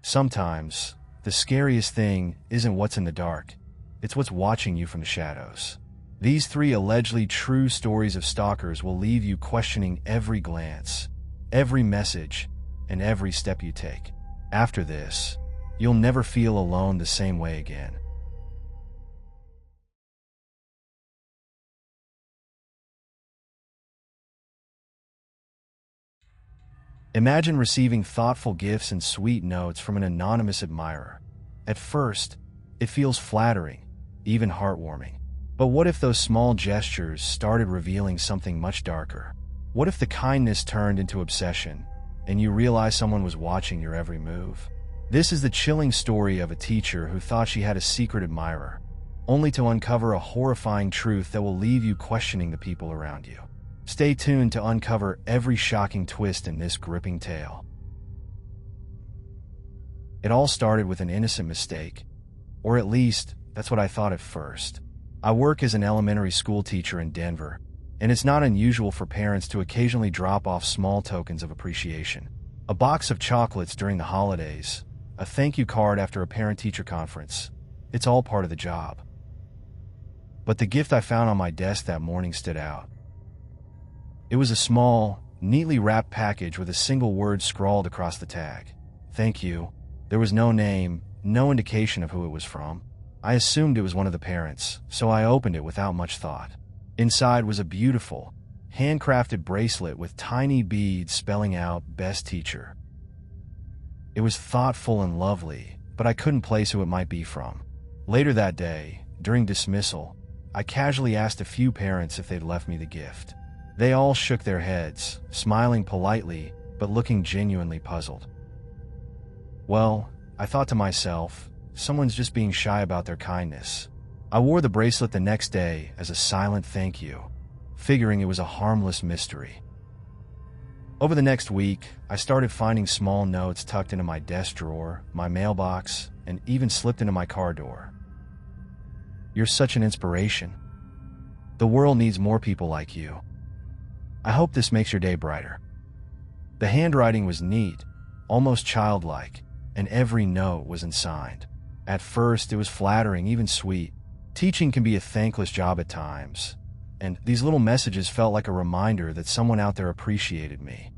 Sometimes, the scariest thing isn't what's in the dark, it's what's watching you from the shadows. These 3 allegedly true stories of stalkers will leave you questioning every glance, every message, and every step you take. After this, you'll never feel alone the same way again. Imagine receiving thoughtful gifts and sweet notes from an anonymous admirer. At first, it feels flattering, even heartwarming. But what if those small gestures started revealing something much darker? What if the kindness turned into obsession, and you realized someone was watching your every move? This is the chilling story of a teacher who thought she had a secret admirer, only to uncover a horrifying truth that will leave you questioning the people around you. Stay tuned to uncover every shocking twist in this gripping tale. It all started with an innocent mistake, or at least, that's what I thought at first. I work as an elementary school teacher in Denver, and it's not unusual for parents to occasionally drop off small tokens of appreciation. A box of chocolates during the holidays, a thank you card after a parent-teacher conference. It's all part of the job. But the gift I found on my desk that morning stood out. It was a small, neatly wrapped package with a single word scrawled across the tag. Thank you. There was no name, no indication of who it was from. I assumed it was one of the parents, so I opened it without much thought. Inside was a beautiful, handcrafted bracelet with tiny beads spelling out "Best Teacher." It was thoughtful and lovely, but I couldn't place who it might be from. Later that day, during dismissal, I casually asked a few parents if they'd left me the gift. They all shook their heads, smiling politely, but looking genuinely puzzled. Well, I thought to myself, someone's just being shy about their kindness. I wore the bracelet the next day as a silent thank you, figuring it was a harmless mystery. Over the next week, I started finding small notes tucked into my desk drawer, my mailbox, and even slipped into my car door. You're such an inspiration. The world needs more people like you. I hope this makes your day brighter. The handwriting was neat, almost childlike, and every note was unsigned. At first, it was flattering, even sweet. Teaching can be a thankless job at times, and these little messages felt like a reminder that someone out there appreciated me.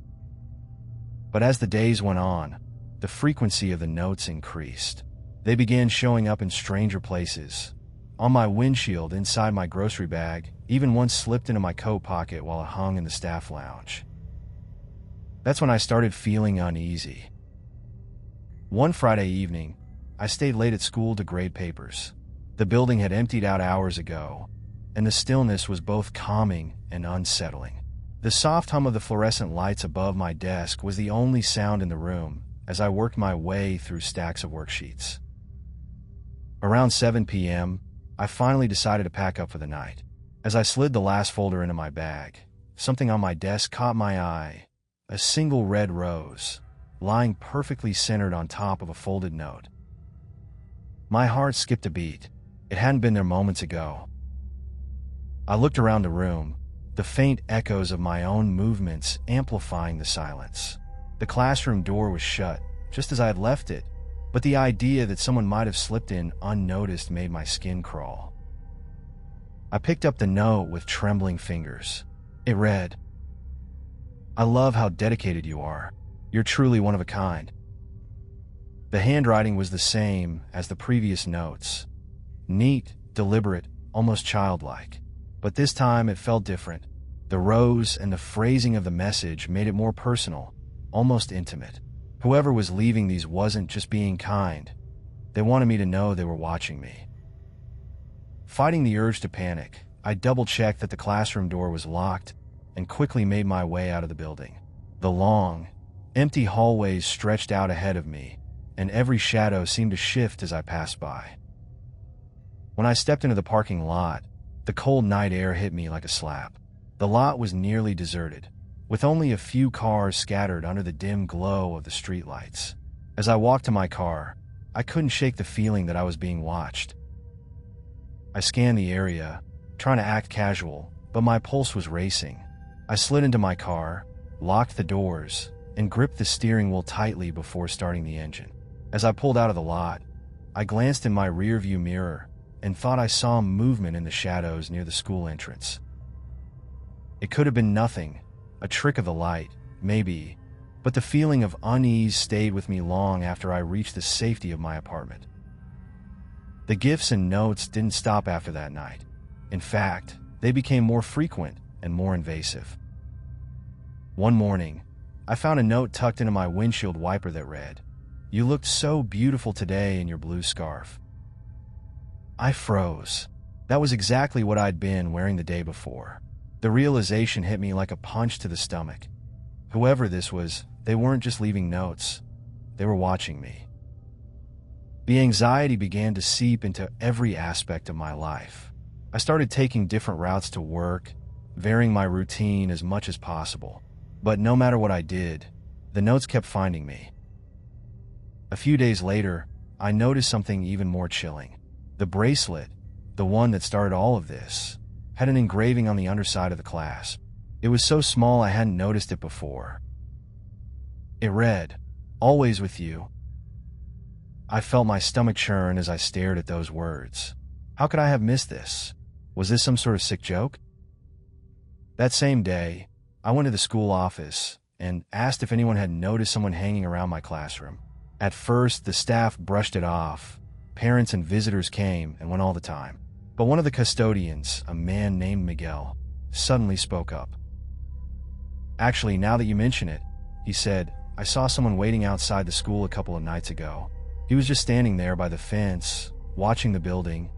But as the days went on, the frequency of the notes increased. They began showing up in stranger places. On my windshield, inside my grocery bag, even one slipped into my coat pocket while it hung in the staff lounge. That's when I started feeling uneasy. One Friday evening, I stayed late at school to grade papers. The building had emptied out hours ago, and the stillness was both calming and unsettling. The soft hum of the fluorescent lights above my desk was the only sound in the room as I worked my way through stacks of worksheets. Around 7 p.m., I finally decided to pack up for the night. As I slid the last folder into my bag, something on my desk caught my eye. A single red rose, lying perfectly centered on top of a folded note. My heart skipped a beat. It hadn't been there moments ago. I looked around the room, the faint echoes of my own movements amplifying the silence. The classroom door was shut, just as I had left it, but the idea that someone might have slipped in unnoticed made my skin crawl. I picked up the note with trembling fingers. It read, "I love how dedicated you are. You're truly one of a kind." The handwriting was the same as the previous notes. Neat, deliberate, almost childlike. But this time it felt different. The rose and the phrasing of the message made it more personal, almost intimate. Whoever was leaving these wasn't just being kind. They wanted me to know they were watching me. Fighting the urge to panic, I double-checked that the classroom door was locked and quickly made my way out of the building. The long, empty hallways stretched out ahead of me, and every shadow seemed to shift as I passed by. When I stepped into the parking lot, the cold night air hit me like a slap. The lot was nearly deserted, with only a few cars scattered under the dim glow of the streetlights. As I walked to my car, I couldn't shake the feeling that I was being watched. I scanned the area, trying to act casual, but my pulse was racing. I slid into my car, locked the doors, and gripped the steering wheel tightly before starting the engine. As I pulled out of the lot, I glanced in my rearview mirror and thought I saw movement in the shadows near the school entrance. It could have been nothing, a trick of the light, maybe, but the feeling of unease stayed with me long after I reached the safety of my apartment. The gifts and notes didn't stop after that night. In fact, they became more frequent and more invasive. One morning, I found a note tucked into my windshield wiper that read, "You looked so beautiful today in your blue scarf." I froze. That was exactly what I'd been wearing the day before. The realization hit me like a punch to the stomach. Whoever this was, they weren't just leaving notes. They were watching me. The anxiety began to seep into every aspect of my life. I started taking different routes to work, varying my routine as much as possible. But no matter what I did, the notes kept finding me. A few days later, I noticed something even more chilling. The bracelet, the one that started all of this, had an engraving on the underside of the clasp. It was so small I hadn't noticed it before. It read, "Always with you." I felt my stomach churn as I stared at those words. How could I have missed this? Was this some sort of sick joke? That same day, I went to the school office and asked if anyone had noticed someone hanging around my classroom. At first, the staff brushed it off. Parents and visitors came and went all the time. But one of the custodians, a man named Miguel, suddenly spoke up. "Actually, now that you mention it," he said, "I saw someone waiting outside the school a couple of nights ago. He was just standing there by the fence, watching the building."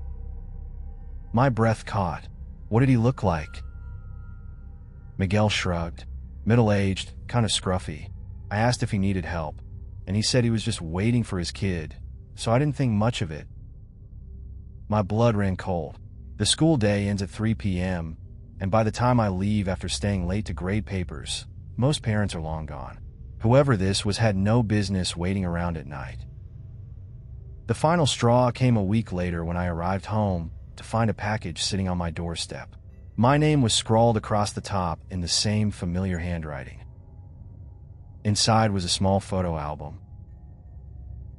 My breath caught. What did he look like? Miguel shrugged. Middle-aged, kind of scruffy. I asked if he needed help, and he said he was just waiting for his kid, so I didn't think much of it. My blood ran cold. The school day ends at 3 p.m., and by the time I leave after staying late to grade papers, most parents are long gone. Whoever this was had no business waiting around at night. The final straw came a week later when I arrived home to find a package sitting on my doorstep. My name was scrawled across the top in the same familiar handwriting. Inside was a small photo album.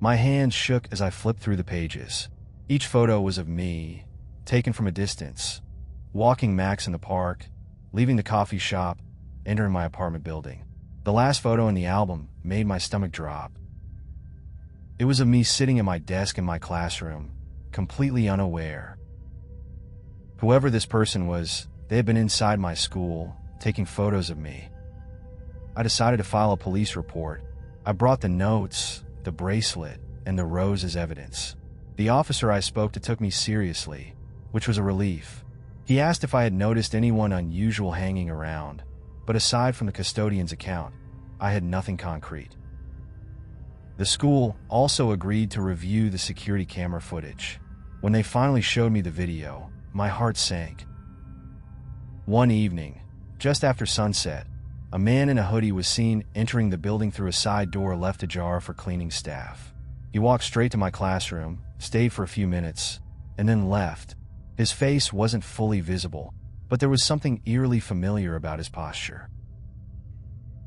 My hands shook as I flipped through the pages. Each photo was of me, taken from a distance, walking Max in the park, leaving the coffee shop, entering my apartment building. The last photo in the album made my stomach drop. It was of me sitting at my desk in my classroom, completely unaware. Whoever this person was, they had been inside my school, taking photos of me. I decided to file a police report. I brought the notes, the bracelet, and the rose as evidence. The officer I spoke to took me seriously, which was a relief. He asked if I had noticed anyone unusual hanging around, but aside from the custodian's account, I had nothing concrete. The school also agreed to review the security camera footage. When they finally showed me the video, my heart sank. One evening, just after sunset, a man in a hoodie was seen entering the building through a side door left ajar for cleaning staff. He walked straight to my classroom, stayed for a few minutes, and then left. His face wasn't fully visible, but there was something eerily familiar about his posture.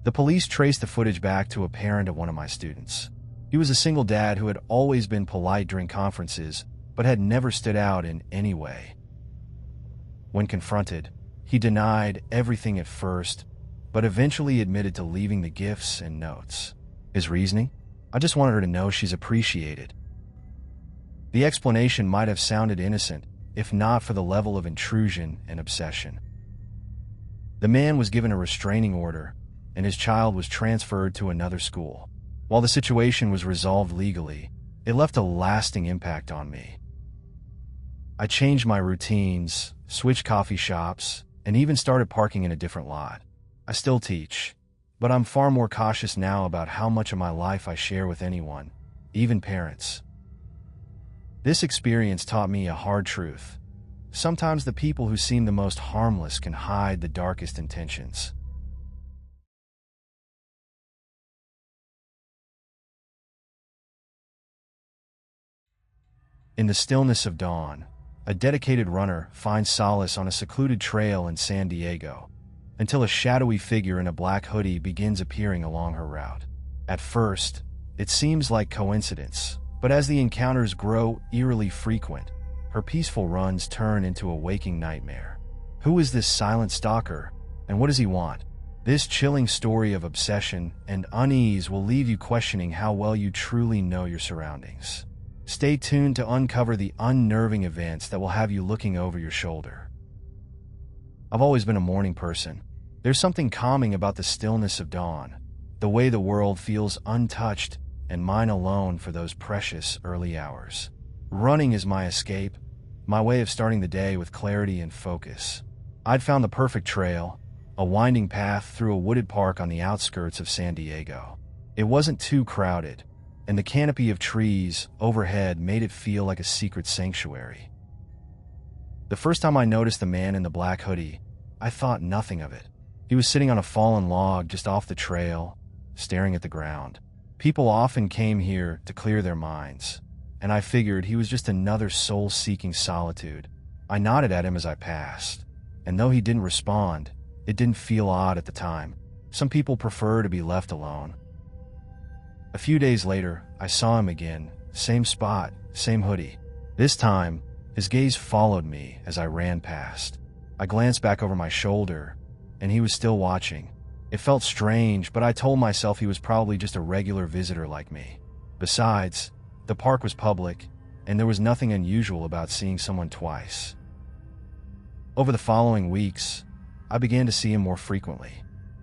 The police traced the footage back to a parent of one of my students. He was a single dad who had always been polite during conferences, but had never stood out in any way. When confronted, he denied everything at first, but eventually admitted to leaving the gifts and notes. His reasoning? "I just wanted her to know she's appreciated." The explanation might have sounded innocent, if not for the level of intrusion and obsession. The man was given a restraining order, and his child was transferred to another school. While the situation was resolved legally, it left a lasting impact on me. I changed my routines, switched coffee shops, and even started parking in a different lot. I still teach, but I'm far more cautious now about how much of my life I share with anyone, even parents. This experience taught me a hard truth. Sometimes the people who seem the most harmless can hide the darkest intentions. In the stillness of dawn, a dedicated runner finds solace on a secluded trail in San Diego, until a shadowy figure in a black hoodie begins appearing along her route. At first, It seems like coincidence, but as the encounters grow eerily frequent, her peaceful runs turn into a waking nightmare. Who is this silent stalker, and what does he want? This chilling story of obsession and unease will leave you questioning how well you truly know your surroundings. Stay tuned to uncover the unnerving events that will have you looking over your shoulder. I've always been a morning person. There's something calming about the stillness of dawn, the way the world feels untouched and mine alone for those precious early hours. Running is my escape, my way of starting the day with clarity and focus. I'd found the perfect trail, a winding path through a wooded park on the outskirts of San Diego. It wasn't too crowded, and the canopy of trees overhead made it feel like a secret sanctuary. The first time I noticed the man in the black hoodie, I thought nothing of it. He was sitting on a fallen log just off the trail, staring at the ground. People often came here to clear their minds, and I figured he was just another soul-seeking solitude. I nodded at him as I passed, and though he didn't respond, it didn't feel odd at the time. Some people prefer to be left alone. A few days later, I saw him again, same spot, same hoodie. This time, his gaze followed me as I ran past. I glanced back over my shoulder, and he was still watching. It felt strange, but I told myself he was probably just a regular visitor like me. Besides, the park was public, and there was nothing unusual about seeing someone twice. Over the following weeks, I began to see him more frequently.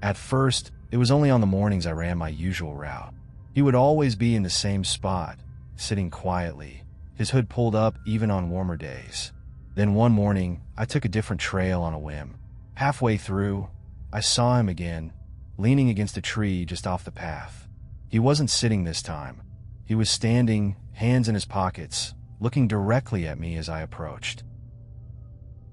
At first, it was only on the mornings I ran my usual route. He would always be in the same spot, sitting quietly, his hood pulled up even on warmer days. Then one morning, I took a different trail on a whim. Halfway through, I saw him again, leaning against a tree just off the path. He wasn't sitting this time. He was standing, hands in his pockets, looking directly at me as I approached.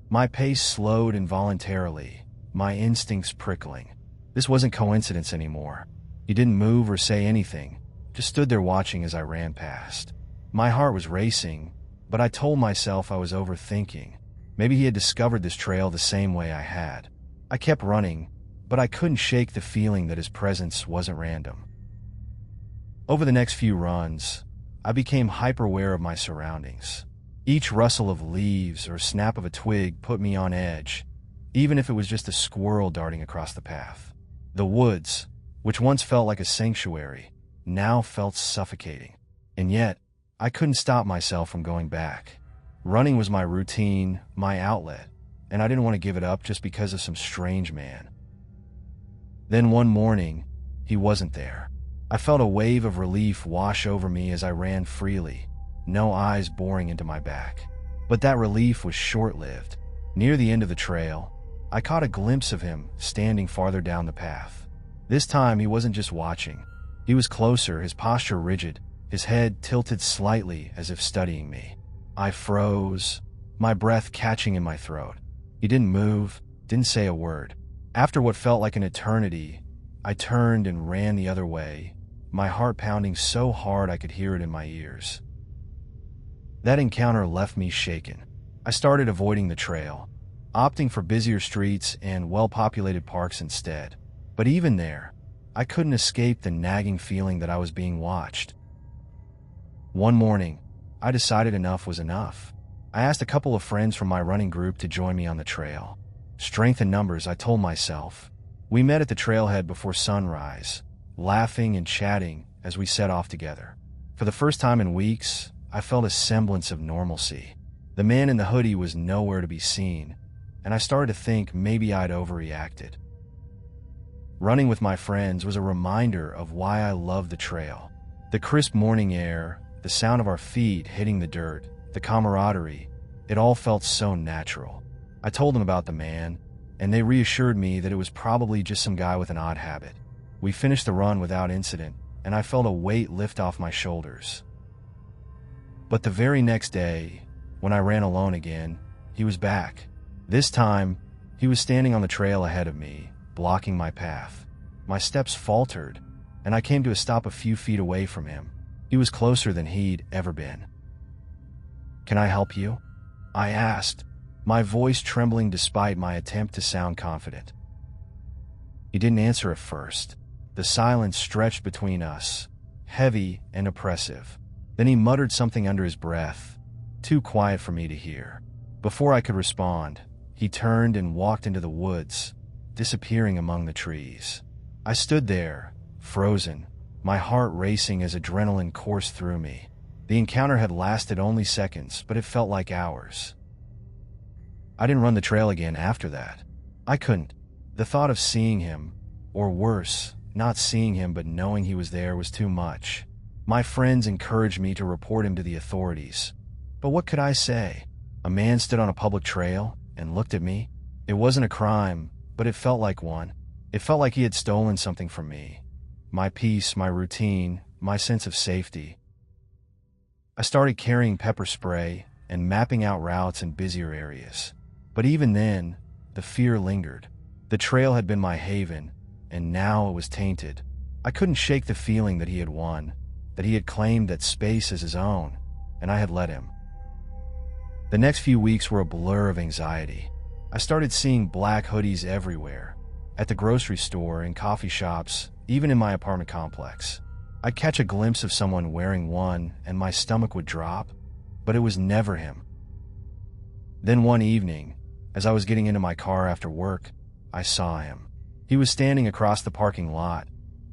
My pace slowed involuntarily, my instincts prickling. This wasn't coincidence anymore. He didn't move or say anything, just stood there watching as I ran past. My heart was racing, but I told myself I was overthinking. Maybe he had discovered this trail the same way I had. I kept running, but I couldn't shake the feeling that his presence wasn't random. Over the next few runs, I became hyper-aware of my surroundings. Each rustle of leaves or snap of a twig put me on edge, even if it was just a squirrel darting across the path. The woods, which once felt like a sanctuary, now felt suffocating. And yet, I couldn't stop myself from going back. Running was my routine, my outlet, and I didn't want to give it up just because of some strange man. Then one morning, he wasn't there. I felt a wave of relief wash over me as I ran freely, no eyes boring into my back. But that relief was short-lived. Near the end of the trail, I caught a glimpse of him standing farther down the path. This time, he wasn't just watching. He was closer, his posture rigid, his head tilted slightly as if studying me. I froze, my breath catching in my throat. He didn't move, didn't say a word. After what felt like an eternity, I turned and ran the other way, my heart pounding so hard I could hear it in my ears. That encounter left me shaken. I started avoiding the trail, opting for busier streets and well-populated parks instead. But even there, I couldn't escape the nagging feeling that I was being watched. One morning, I decided enough was enough. I asked a couple of friends from my running group to join me on the trail. Strength in numbers, I told myself. We met at the trailhead before sunrise, laughing and chatting as we set off together. For the first time in weeks, I felt a semblance of normalcy. The man in the hoodie was nowhere to be seen, and I started to think maybe I'd overreacted. Running with my friends was a reminder of why I loved the trail. The crisp morning air, the sound of our feet hitting the dirt, the camaraderie, it all felt so natural. I told them about the man, and they reassured me that it was probably just some guy with an odd habit. We finished the run without incident, and I felt a weight lift off my shoulders. But the very next day, when I ran alone again, he was back. This time, he was standing on the trail ahead of me, blocking my path. My steps faltered, and I came to a stop a few feet away from him. He was closer than he'd ever been. "Can I help you?" I asked, my voice trembling despite my attempt to sound confident. He didn't answer at first. The silence stretched between us, heavy and oppressive. Then he muttered something under his breath, too quiet for me to hear. Before I could respond, he turned and walked into the woods, disappearing among the trees. I stood there, frozen, my heart racing as adrenaline coursed through me. The encounter had lasted only seconds, but it felt like hours. I didn't run the trail again after that. I couldn't. The thought of seeing him, or worse, not seeing him but knowing he was there, was too much. My friends encouraged me to report him to the authorities. But what could I say? A man stood on a public trail and looked at me. It wasn't a crime, but it felt like one. It felt like he had stolen something from me. My peace, my routine, my sense of safety. I started carrying pepper spray and mapping out routes in busier areas. But even then, the fear lingered. The trail had been my haven, and now it was tainted. I couldn't shake the feeling that he had won, that he had claimed that space as his own, and I had let him. The next few weeks were a blur of anxiety. I started seeing black hoodies everywhere, at the grocery store, in coffee shops, even in my apartment complex. I'd catch a glimpse of someone wearing one, and my stomach would drop, but it was never him. Then one evening, as I was getting into my car after work, I saw him. He was standing across the parking lot,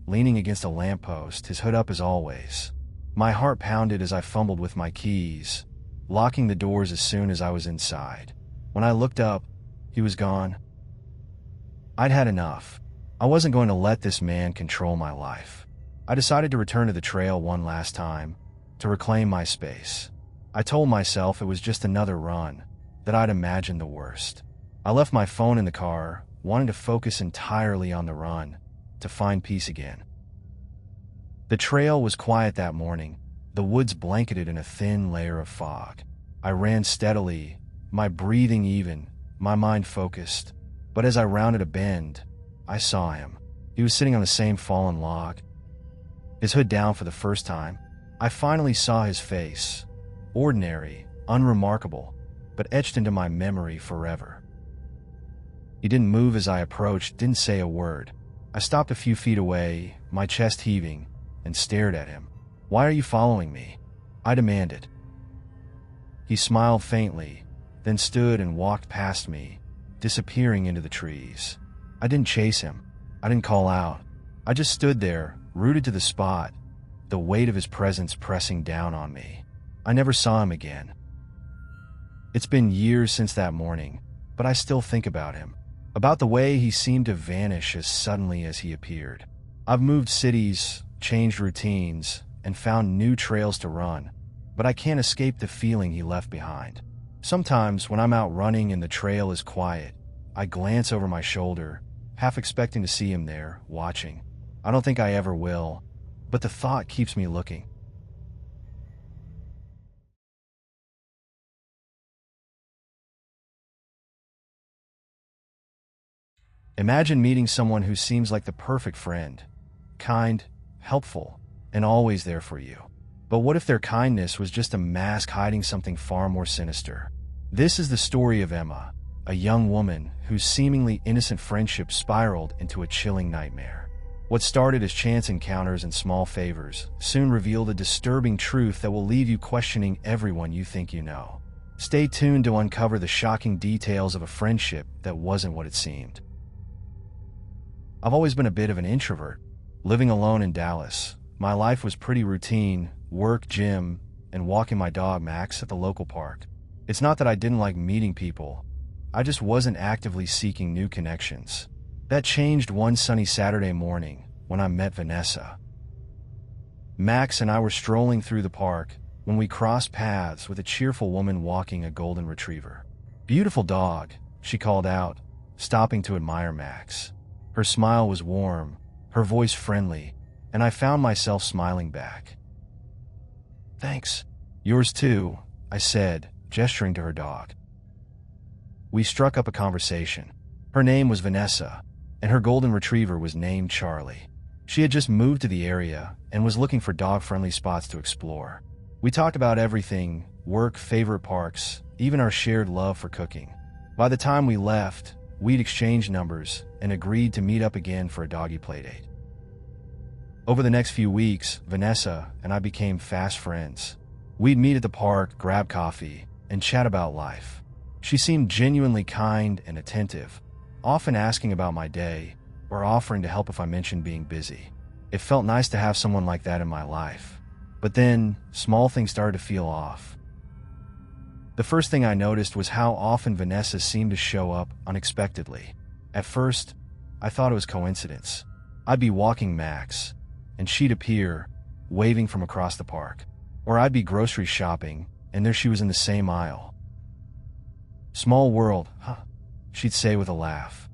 leaning against a lamppost, his hood up as always. My heart pounded as I fumbled with my keys, locking the doors as soon as I was inside. When I looked up, he was gone. I'd had enough. I wasn't going to let this man control my life. I decided to return to the trail one last time, to reclaim my space. I told myself it was just another run, that I'd imagined the worst. I left my phone in the car, wanting to focus entirely on the run, to find peace again. The trail was quiet that morning, the woods blanketed in a thin layer of fog. I ran steadily, my breathing even, my mind focused. But as I rounded a bend, I saw him. He was sitting on the same fallen log, his hood down for the first time. I finally saw his face, ordinary, unremarkable, but etched into my memory forever. He didn't move as I approached, didn't say a word. I stopped a few feet away, my chest heaving, and stared at him. "Why are you following me?" I demanded. He smiled faintly, then stood and walked past me, disappearing into the trees. I didn't chase him. I didn't call out. I just stood there, rooted to the spot, the weight of his presence pressing down on me. I never saw him again. It's been years since that morning, but I still think about him, about the way he seemed to vanish as suddenly as he appeared. I've moved cities, changed routines, and found new trails to run, but I can't escape the feeling he left behind. Sometimes when I'm out running and the trail is quiet, I glance over my shoulder, half expecting to see him there, watching. I don't think I ever will, but the thought keeps me looking. Imagine meeting someone who seems like the perfect friend, kind, helpful, and always there for you. But what if their kindness was just a mask hiding something far more sinister? This is the story of Emma, a young woman whose seemingly innocent friendship spiraled into a chilling nightmare. What started as chance encounters and small favors soon revealed a disturbing truth that will leave you questioning everyone you think you know. Stay tuned to uncover the shocking details of a friendship that wasn't what it seemed. I've always been a bit of an introvert. Living alone in Dallas, my life was pretty routine: work, gym, and walking my dog Max at the local park. It's not that I didn't like meeting people, I just wasn't actively seeking new connections. That changed one sunny Saturday morning when I met Vanessa. Max and I were strolling through the park when we crossed paths with a cheerful woman walking a golden retriever. "Beautiful dog," she called out, stopping to admire Max. Her smile was warm, her voice friendly, and I found myself smiling back. "Thanks. Yours too," I said, gesturing to her dog. We struck up a conversation. Her name was Vanessa, and her golden retriever was named Charlie. She had just moved to the area and was looking for dog-friendly spots to explore. We talked about everything: work, favorite parks, even our shared love for cooking. By the time we left, we'd exchanged numbers and agreed to meet up again for a doggy playdate. Over the next few weeks, Vanessa and I became fast friends. We'd meet at the park, grab coffee, and chat about life. She seemed genuinely kind and attentive, often asking about my day or offering to help if I mentioned being busy. It felt nice to have someone like that in my life. But then, small things started to feel off. The first thing I noticed was how often Vanessa seemed to show up unexpectedly. At first, I thought it was coincidence. I'd be walking Max, and she'd appear, waving from across the park. Or I'd be grocery shopping, and there she was in the same aisle. Small world, huh? She'd say with a laugh.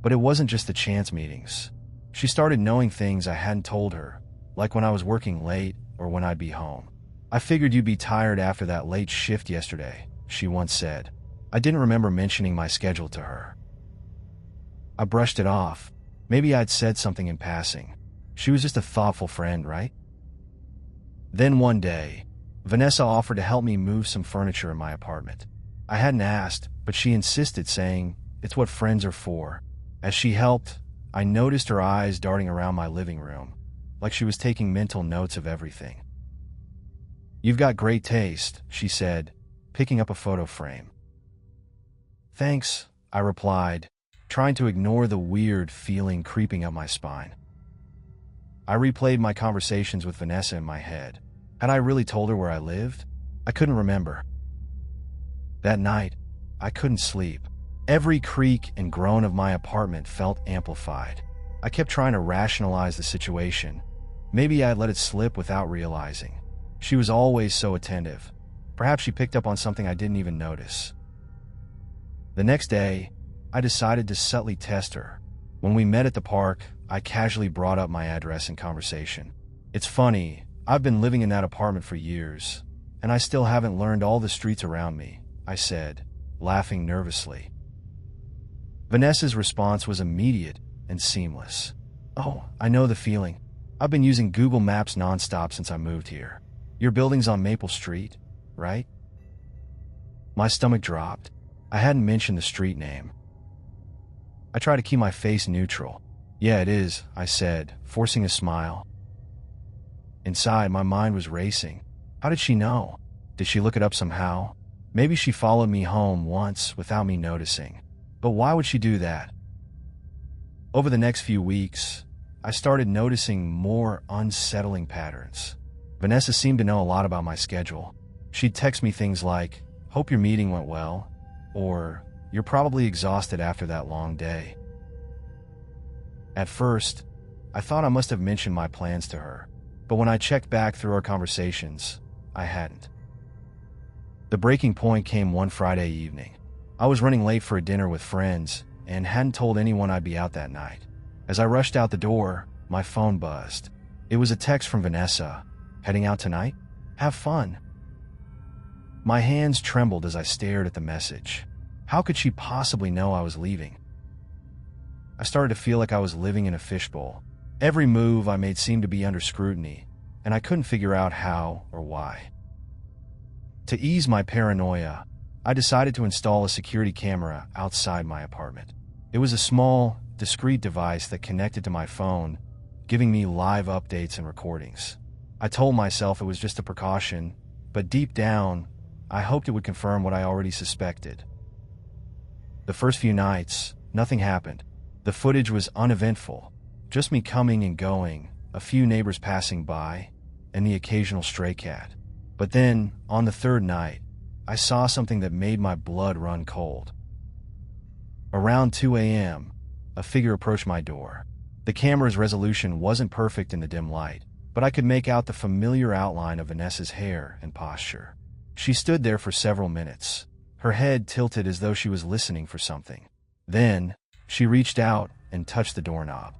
But it wasn't just the chance meetings. She started knowing things I hadn't told her, like when I was working late or when I'd be home. "I figured you'd be tired after that late shift yesterday," she once said. I didn't remember mentioning my schedule to her. I brushed it off. Maybe I'd said something in passing. She was just a thoughtful friend, right? Then one day, Vanessa offered to help me move some furniture in my apartment. I hadn't asked, but she insisted, saying, "It's what friends are for." As she helped, I noticed her eyes darting around my living room, like she was taking mental notes of everything. "You've got great taste," she said, picking up a photo frame. "Thanks," I replied, trying to ignore the weird feeling creeping up my spine. I replayed my conversations with Vanessa in my head. Had I really told her where I lived? I couldn't remember. That night, I couldn't sleep. Every creak and groan of my apartment felt amplified. I kept trying to rationalize the situation. Maybe I'd let it slip without realizing. She was always so attentive. Perhaps she picked up on something I didn't even notice. The next day, I decided to subtly test her. When we met at the park, I casually brought up my address in conversation. "It's funny, I've been living in that apartment for years, and I still haven't learned all the streets around me," I said, laughing nervously. Vanessa's response was immediate and seamless. "Oh, I know the feeling. I've been using Google Maps nonstop since I moved here. Your building's on Maple Street, right?" My stomach dropped. I hadn't mentioned the street name. I tried to keep my face neutral. "Yeah, it is," I said, forcing a smile. Inside, my mind was racing. How did she know? Did she look it up somehow? Maybe she followed me home once without me noticing. But why would she do that? Over the next few weeks, I started noticing more unsettling patterns. Vanessa seemed to know a lot about my schedule. She'd text me things like, "Hope your meeting went well," or "You're probably exhausted after that long day." At first, I thought I must have mentioned my plans to her, but when I checked back through our conversations, I hadn't. The breaking point came one Friday evening. I was running late for a dinner with friends and hadn't told anyone I'd be out that night. As I rushed out the door, my phone buzzed. It was a text from Vanessa. "Heading out tonight? Have fun." My hands trembled as I stared at the message. How could she possibly know I was leaving? I started to feel like I was living in a fishbowl. Every move I made seemed to be under scrutiny, and I couldn't figure out how or why. To ease my paranoia, I decided to install a security camera outside my apartment. It was a small, discreet device that connected to my phone, giving me live updates and recordings. I told myself it was just a precaution, but deep down, I hoped it would confirm what I already suspected. The first few nights, nothing happened. The footage was uneventful, just me coming and going, a few neighbors passing by, and the occasional stray cat. But then, on the third night, I saw something that made my blood run cold. Around 2 a.m., a figure approached my door. The camera's resolution wasn't perfect in the dim light, but I could make out the familiar outline of Vanessa's hair and posture. She stood there for several minutes, her head tilted as though she was listening for something. Then, she reached out and touched the doorknob.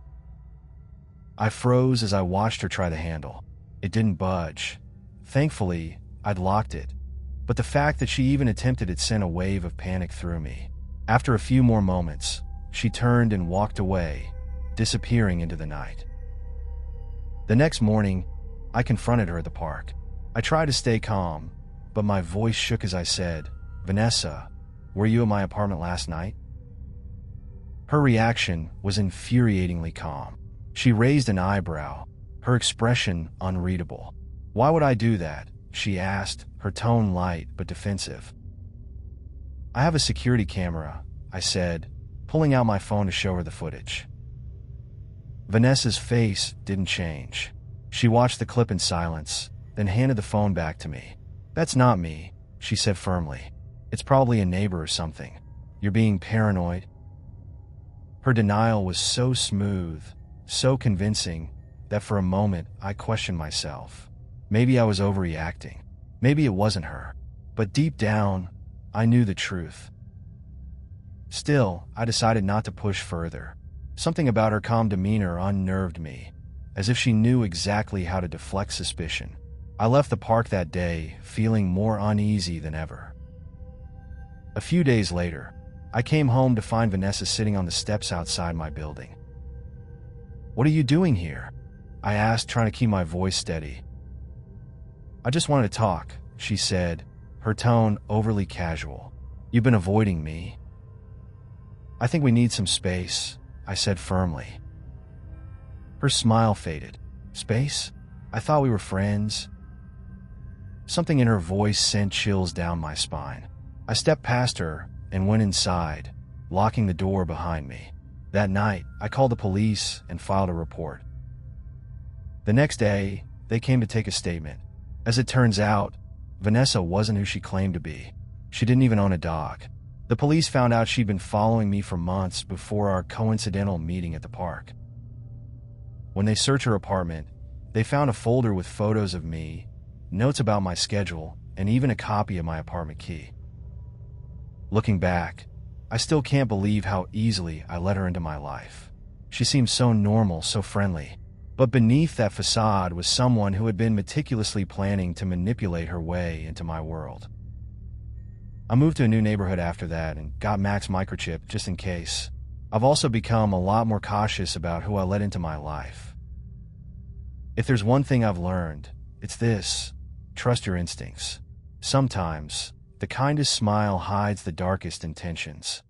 I froze as I watched her try the handle. It didn't budge. Thankfully, I'd locked it, but the fact that she even attempted it sent a wave of panic through me. After a few more moments, she turned and walked away, disappearing into the night. The next morning, I confronted her at the park. I tried to stay calm, but my voice shook as I said, "Vanessa, were you at my apartment last night?" Her reaction was infuriatingly calm. She raised an eyebrow, her expression unreadable. "Why would I do that?" she asked, her tone light but defensive. "I have a security camera," I said, pulling out my phone to show her the footage. Vanessa's face didn't change. She watched the clip in silence, then handed the phone back to me. "That's not me," she said firmly. "It's probably a neighbor or something. You're being paranoid." Her denial was so smooth, so convincing, that for a moment I questioned myself. Maybe I was overreacting. Maybe it wasn't her. But deep down, I knew the truth. Still, I decided not to push further. Something about her calm demeanor unnerved me, as if she knew exactly how to deflect suspicion. I left the park that day, feeling more uneasy than ever. A few days later, I came home to find Vanessa sitting on the steps outside my building. "What are you doing here?" I asked, trying to keep my voice steady. "I just wanted to talk," she said, her tone overly casual. "You've been avoiding me." "I think we need some space," I said firmly. Her smile faded. "Space? I thought we were friends." Something in her voice sent chills down my spine. I stepped past her and went inside, locking the door behind me. That night, I called the police and filed a report. The next day, they came to take a statement. As it turns out, Vanessa wasn't who she claimed to be. She didn't even own a dog. The police found out she'd been following me for months before our coincidental meeting at the park. When they searched her apartment, they found a folder with photos of me, notes about my schedule, and even a copy of my apartment key. Looking back, I still can't believe how easily I let her into my life. She seemed so normal, so friendly. But beneath that facade was someone who had been meticulously planning to manipulate her way into my world. I moved to a new neighborhood after that and got Max microchip just in case. I've also become a lot more cautious about who I let into my life. If there's one thing I've learned, it's this: trust your instincts. Sometimes, the kindest smile hides the darkest intentions.